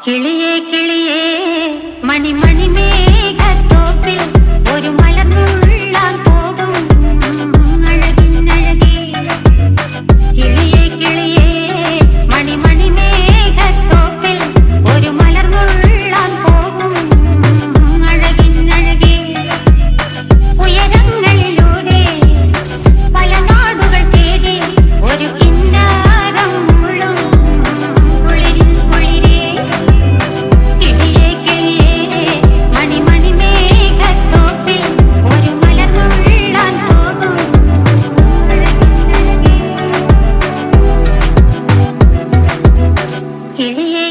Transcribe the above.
കിളിയേ കിളിയേ മണിമണി മേഘത്തോപ്പിൽ ഒരു മലർന്നുള്ളാൻ പോകും അഴകിനഴകേ. കിളിയേ കിളിയേ മണിമണി മേഘത്തോപ്പിൽ ഒരു മലർന്നുള്ളാൻ പോകും അഴകിനഴകേ. ഉയരങ്ങളിലൂടെ പല നാടുകൾ തേടി ഒരു കിന്നാരം മുള്ളും കുളിരിൻ കുളിരേ. കിളിയേ കിളിയേ മണിമണി മേഘത്തോപ്പിൽ ഒരു മലർന്നുള്ളാൻ പോകും അഴകിനഴകേ. കിളിയേ